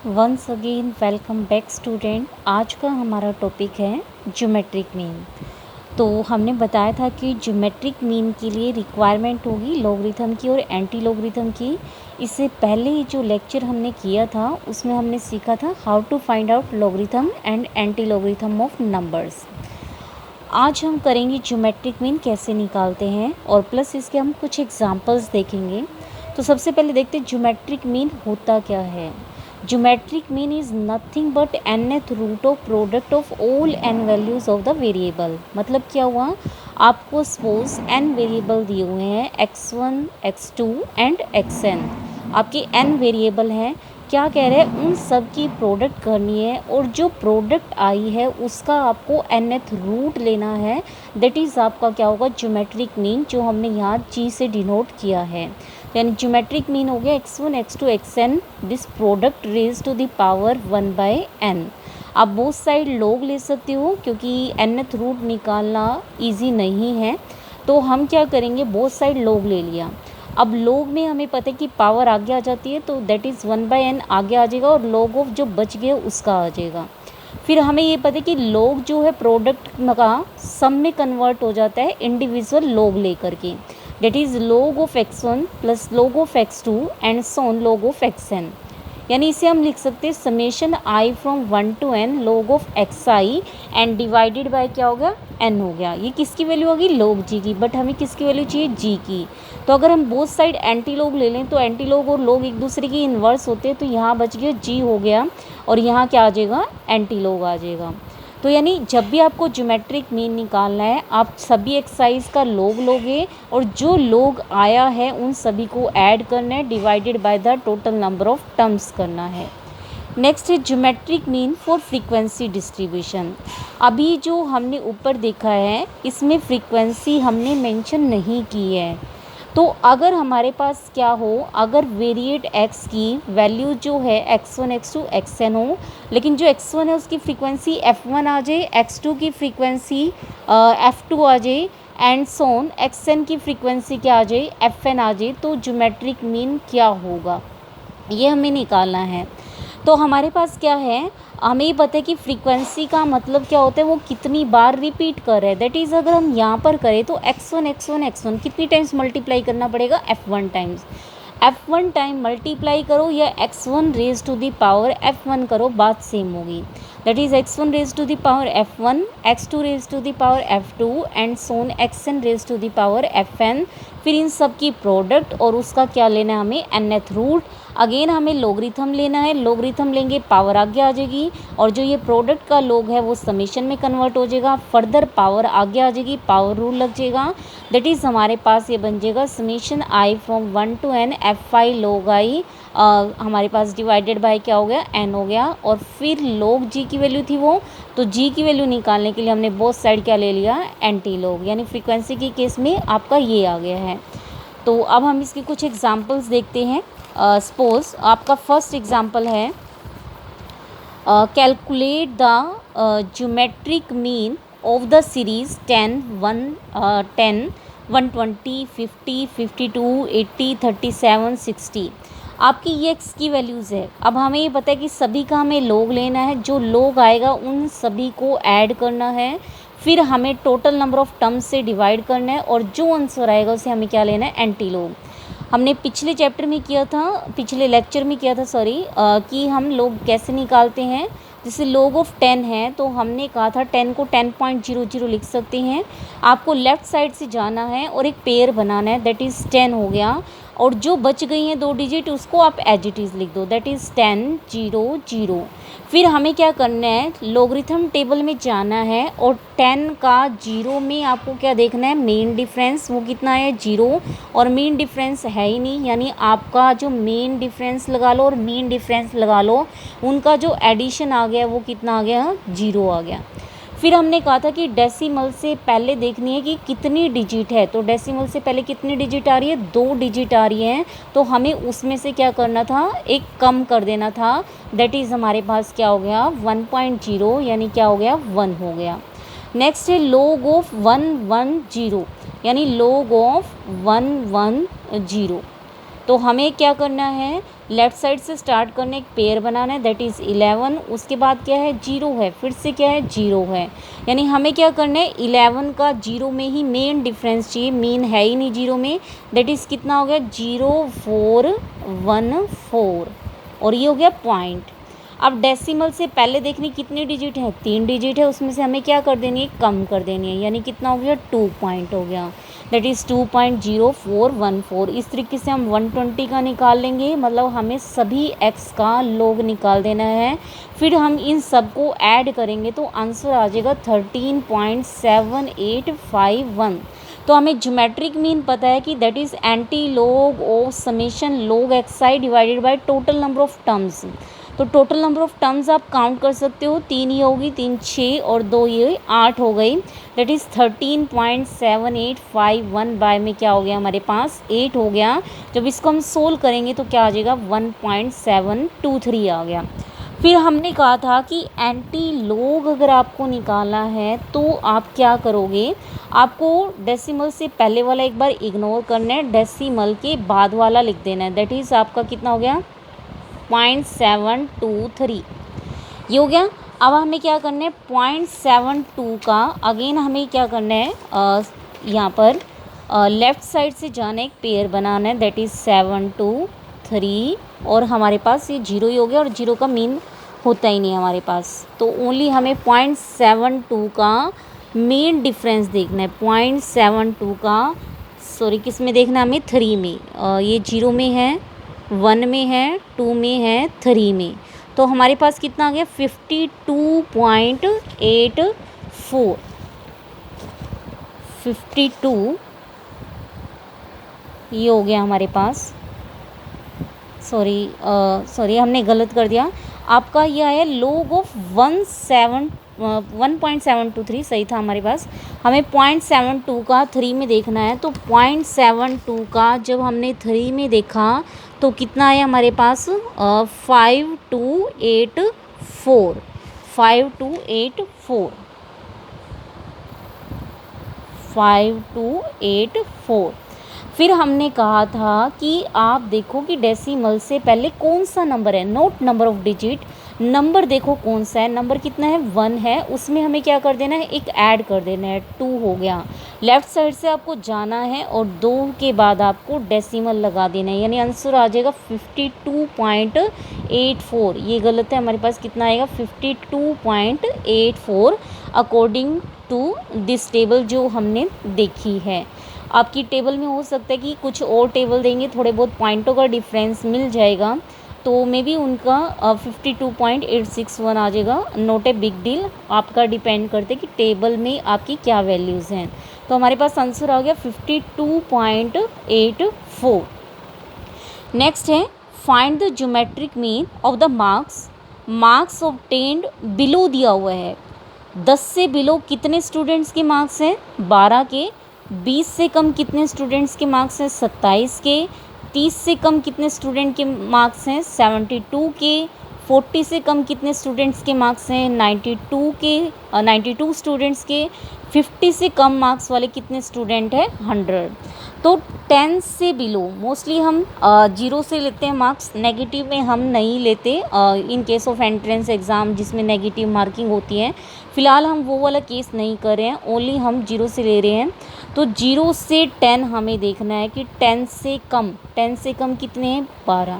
Once again welcome back student. आज का हमारा टॉपिक है ज्योमेट्रिक मीन। तो हमने बताया था कि ज्योमेट्रिक मीन के लिए रिक्वायरमेंट होगी लॉगरिथम की और एंटी लॉगरिथम की। इससे पहले जो लेक्चर हमने किया था उसमें हमने सीखा था how to find out logarithm and anti logarithm of numbers. आज हम करेंगे ज्योमेट्रिक मीन कैसे निकालते हैं और प्लस इसके हम कुछ एग्जांपल्स देखेंगे। तो सबसे पहले देखते हैं ज्योमेट्रिक मीन होता क्या है। Geometric mean is nothing but nth root of product of all n values of the variable. मतलब क्या हुआ, आपको सपोज n वेरिएबल दिए हुए हैं x1, x2 एंड xn। आपके n वेरिएबल हैं, क्या कह रहे हैं, उन सब की प्रोडक्ट करनी है और जो प्रोडक्ट आई है उसका आपको nth रूट लेना है। दैट इज़ आपका क्या होगा, ज्योमेट्रिक मीन, जो हमने यहाँ g से डिनोट किया है। यानी ज्योमेट्रिक मीन हो गया x1, x2, xn this product raise to the power 1/n। आप बोथ साइड लॉग ले सकते हो क्योंकि nth रूट निकालना इजी नहीं है, तो हम क्या करेंगे, बोथ साइड लॉग ले लिया। अब लॉग में हमें पता है कि पावर आगे आ जाती है, तो दैट इज़ 1/n आगे आ जाएगा और लॉग ऑफ जो बच गया उसका आ जाएगा। फिर हमें ये पता है कि लॉग जो है प्रोडक्ट का सम में कन्वर्ट हो जाता है इंडिविजुअल लॉग लेकर के। that is log of x1 plus log of x2 and so on log of xn। यानी इसे हम लिख सकते हैं summation i from 1 to n log of xi and divided by क्या हो गया, n हो गया। ये किसकी वैल्यू होगी, log g की, बट हमें किसकी वैल्यू चाहिए, g की। तो अगर हम बोथ साइड एंटी लॉग ले लें तो एंटी लॉग और लॉग एक दूसरे की इन्वर्स होते हैं, तो यहाँ बच गया g हो गया और यहाँ क्या आ जाएगा, एंटी लॉग आ जाएगा। तो यानी जब भी आपको ज्योमेट्रिक मीन निकालना है, आप सभी एक्सरसाइज का लॉग लोगे और जो लॉग आया है उन सभी को ऐड करना है, divided by the total number of terms करना है। नेक्स्ट है geometric mean for frequency distribution. अभी जो हमने ऊपर देखा है इसमें फ्रीक्वेंसी हमने मेंशन नहीं की है। तो अगर हमारे पास क्या हो, अगर वेरिएट x की वैल्यू जो है x1, x2, xn हो, लेकिन जो x1 है उसकी फ्रीक्वेंसी f1 आ जाए, x2 की फ्रीक्वेंसी f2 आ जाए एंड सोन xn की फ्रीक्वेंसी क्या आ जाए, fn आ जाए, तो ज्योमेट्रिक मीन क्या होगा ये हमें निकालना है। तो हमारे पास क्या है, हमें ये पता है कि फ्रीक्वेंसी का मतलब क्या होता है, वो कितनी बार रिपीट कर रहा है। दैट इज़ अगर हम यहाँ पर करें तो x1 x1 x1 कितनी टाइम्स मल्टीप्लाई करना पड़ेगा, f1 times. f1 time multiply करो या x1 raise to the power f1 करो, बात सेम होगी। That is x1 raise to the power f1, x2 raise to the power f2 and so on xn raise to the power fn। फिर इन सब की product और उसका क्या लेना है हमें, nth रूट। अगेन हमें लॉगरिथम लेना है, लॉगरिथम लेंगे पावर आगे आ जाएगी और जो ये प्रोडक्ट का लॉग है वो समेशन में कन्वर्ट हो जाएगा, फर्दर पावर आगे आ जाएगी, पावर रूल लग जाएगा। दैट इज़ हमारे पास ये बन जाएगा summation i from 1 to n fi log i, हमारे पास डिवाइडेड बाय क्या हो गया, n हो गया। और फिर log g की वैल्यू थी वो, तो g की वैल्यू निकालने के लिए हमने बोथ साइड क्या ले लिया, एंटी लॉग। यानी फ्रीक्वेंसी के केस में आपका ये आ गया है। तो अब हम इसके कुछ एग्जांपल्स देखते हैं। सपोज आपका फर्स्ट एग्जांपल है, calculate the geometric mean of the series 10, 120, 50, 52, 80, 37, 60। आपकी ये x की वैल्यूज़ है। अब हमें ये पता है कि सभी का हमें लॉग लेना है, जो लॉग आएगा उन सभी को ऐड करना है, फिर हमें टोटल नंबर ऑफ टर्म्स से डिवाइड करना है और जो आंसर आएगा उसे हमें क्या लेना है, एंटी लॉग। हमने पिछले चैप्टर में किया था, पिछले लेक्चर में किया था सॉरी, कि हम लोग कैसे निकालते हैं। जैसे log ऑफ 10 है तो हमने कहा था 10 को 10.00 लिख सकते हैं। आपको लेफ़्ट साइड से जाना है और एक पेयर बनाना है, दैट इज़ 10 हो गया। और जो बच गई हैं 2 डिजिट उसको आप एज इट इज़ लिख दो, दैट इज़ 10 0 0। फिर हमें क्या करना है, लॉगरिथम टेबल में जाना है और 10 का 0 में आपको क्या देखना है, मेन डिफरेंस वो कितना है, 0। और मेन डिफरेंस है ही नहीं, यानी आपका जो मेन डिफरेंस लगा लो और मेन डिफरेंस लगा लो, उनका जो एडिशन आ गया वो कितना आ गया, 0 आ गया। फिर हमने कहा था कि डेसिमल से पहले देखनी है कि कितनी डिजिट है, तो डेसिमल से पहले कितनी डिजिट आ रही है, 2 डिजिट आ रही है, तो हमें उसमें से क्या करना था, एक कम कर देना था। दैट इज़ हमारे पास क्या हो गया, 1.0, यानी क्या हो गया, 1 हो गया। नेक्स्ट है log ऑफ 110, यानी log ऑफ 110। तो हमें क्या करना है, लेफ़्ट साइड से स्टार्ट करना, एक पेयर बनाना है, दैट इज़ 11। उसके बाद क्या है, 0 है, फिर से क्या है, 0 है। यानी हमें क्या करना है, 11 का 0 में ही मेन डिफरेंस चाहिए, मीन है ही नहीं 0 में, दैट इज़ कितना हो गया, 0414, और ये हो गया पॉइंट। अब डेसिमल से पहले देखनी कितने डिजिट हैं, 3 डिजिट है, उसमें से हमें क्या कर देनी है, कम कर देनी है, यानी कितना हो गया, 2 पॉइंट हो गया, दैट इज़ 2.0414। इस तरीके से हम 120 का निकाल लेंगे, मतलब हमें सभी x का log निकाल देना है। फिर हम इन सब को ऐड करेंगे तो आंसर आ जाएगा 13.7851। तो हमें ज्योमेट्रिक मीन पता है कि that is anti log of summation log xi divided by total number of terms. तो टोटल नंबर ऑफ टर्म्स आप काउंट कर सकते हो, 3 ये होगी, 3 6 और 2 ये 8 हो गई, दैट इज़ 13.7851 बाय में क्या हो गया हमारे पास, 8 हो गया। जब इसको हम सोल्व करेंगे तो क्या आ जाएगा, 1.723 आ गया। फिर हमने कहा था कि एंटी लॉग अगर आपको निकालना है तो आप क्या करोगे, आपको डेसिमल से पहले वाला एक बार इग्नोर करना है, डेसिमल के बाद वाला लिख देना है, दैट इज़ आपका कितना हो गया, 0.723, ये हो गया। अब हमें क्या करना है, 0.72 का अगेन हमें क्या करना है, यहाँ पर लेफ़्ट साइड से जाना, एक पेयर बनाना है, दैट इज़ 723, और हमारे पास ये 0 ही हो गया, और 0 का मीन होता ही नहीं हमारे पास, तो ओनली हमें 0.72 का मेन डिफरेंस देखना है, 0.72 का, सॉरी किस में देखना है हमें, 3 में, ये 0 में है, 1 में है, 2 में है, 3 में, तो हमारे पास कितना आ गया, 52.84, 52, ये हो गया हमारे पास, सॉरी हमने गलत कर दिया, आपका यह है log ऑफ 1.723 सही था हमारे पास, हमें 0.72 का 3 में देखना है, तो 0.72 का जब हमने 3 में देखा तो कितना है हमारे पास, 5284, 5284, 5284। फिर हमने कहा था कि आप देखो कि डेसिमल से पहले कौन सा नंबर है, note number of digit, number देखो कौन सा है, नंबर कितना है, 1 है, उसमें हमें क्या कर देना है, एक ऐड कर देना है, 2 हो गया। लेफ़्ट साइड से आपको जाना है और 2 के बाद आपको डेसिमल लगा देना है, यानी आंसर आ जाएगा 52.84, ये गलत है, हमारे पास कितना आएगा, 52.84 अकॉर्डिंग टू दिस टेबल जो हमने देखी है। आपकी टेबल में हो सकता है कि कुछ और टेबल देंगे, थोड़े बहुत पॉइंटों का डिफरेंस मिल जाएगा, तो मे बी उनका 52.861 आ जाएगा, नॉट ए बिग डील, आपका डिपेंड करते कि टेबल में आपकी क्या वैल्यूज़ हैं। तो हमारे पास आंसर आ गया 52.84। नेक्स्ट है, find the geometric mean of the marks obtained below दिया हुआ है, 10 से बिलो कितने स्टूडेंट्स के मार्क्स हैं, 12 के, 20 से कम कितने स्टूडेंट्स के मार्क्स हैं, 27 के, 30 से कम कितने स्टूडेंट के मार्क्स हैं, 72 के, 40 से कम कितने स्टूडेंट्स के मार्क्स हैं, 92 के, 92 स्टूडेंट्स के, 50 से कम मार्क्स वाले कितने स्टूडेंट हैं, 100। तो 10 से बिलो मोस्टली हम 0 से लेते हैं मार्क्स, नेगेटिव में हम नहीं लेते in case of entrance exam जिसमें नेगेटिव मार्किंग होती है, फ़िलहाल हम वो वाला केस नहीं कर रहे हैं, ओनली हम 0 से ले रहे हैं। तो 0 से 10 हमें देखना है कि 10 से कम कितने हैं, 12,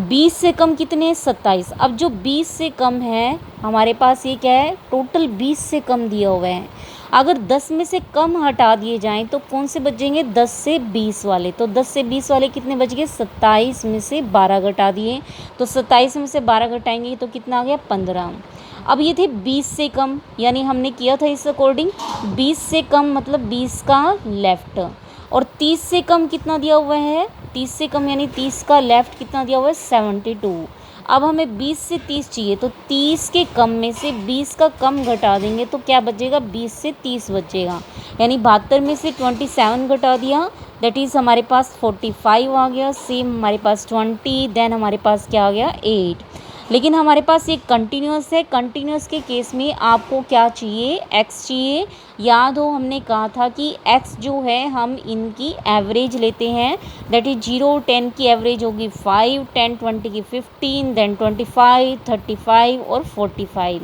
20 से कम कितने हैं, 27। अब जो 20 से कम है हमारे पास ये क्या है, टोटल 20 से कम दिया हुआ है, अगर 10 में से कम हटा दिए जाएं तो कौन से बचेंगे, 10 से 20 वाले, तो 10 से 20 वाले कितने बच गए, 27 में से 12 घटा दिए, तो 27 में से 12 घटाएंगे तो कितना आ गया, 15। अब ये थे 20 से कम, यानी हमने किया था इस अकॉर्डिंग, 20 से कम मतलब 20 का लेफ़्ट, और 30 से कम कितना दिया हुआ है, 30 से कम यानी 30 का लेफ़्ट कितना दिया हुआ है, 72। अब हमें 20 से 30 चाहिए, तो 30 के कम में से 20 का कम घटा देंगे तो क्या बचेगा, 20 से 30 बचेगा, यानी 72 में से 27 घटा दिया, दैट इज़ हमारे पास 45 आ गया, सेम हमारे पास 20, देन हमारे पास क्या आ गया, 8। लेकिन हमारे पास ये कंटिन्यूस है। कंटिन्यूस के केस में आपको क्या चाहिए, x चाहिए। याद हो हमने कहा था कि x जो है हम इनकी एवरेज लेते हैं, दैट इज 0 10 की एवरेज होगी 5, 10 20 की 15, देन 25 35 और 45।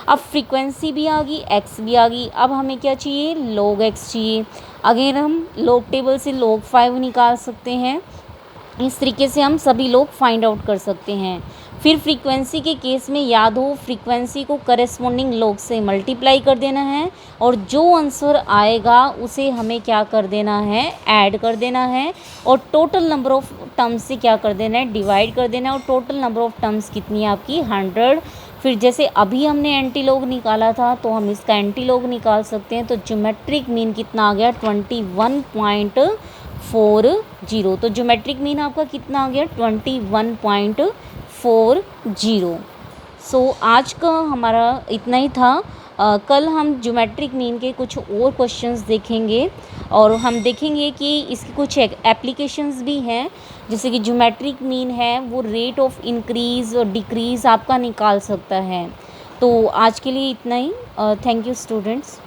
अब फ्रीक्वेंसी भी आ गई, x भी आ गई। अब हमें क्या चाहिए, log x चाहिए। अगेन हम log टेबल से log 5 निकाल सकते हैं। इस तरीके से हम सभी लोग फाइंड आउट कर सकते हैं। फिर फ्रीक्वेंसी के केस में याद हो, फ्रीक्वेंसी को करस्पॉन्डिंग log से मल्टीप्लाई कर देना है और जो आंसर आएगा उसे हमें क्या कर देना है, ऐड कर देना है और टोटल नंबर ऑफ टर्म्स से क्या कर देना है, डिवाइड कर देना है। और टोटल नंबर ऑफ टर्म्स कितनी है आपकी, 100। फिर जैसे अभी हमने एंटी लॉग निकाला था तो हम इसका एंटी लॉग निकाल सकते हैं। तो ज्योमेट्रिक मीन कितना आ गया, 21.40। तो ज्योमेट्रिक मीन आपका कितना आ गया, 21.40। आज का हमारा इतना ही था। कल हम ज्योमेट्रिक मीन के कुछ और क्वेश्चंस देखेंगे और हम देखेंगे कि इसकी कुछ एप्लीकेशंस भी हैं। जैसे कि ज्योमेट्रिक मीन है वो रेट ऑफ इंक्रीज़ और डिक्रीज़ आपका निकाल सकता है। तो आज के लिए इतना ही। Thank you students.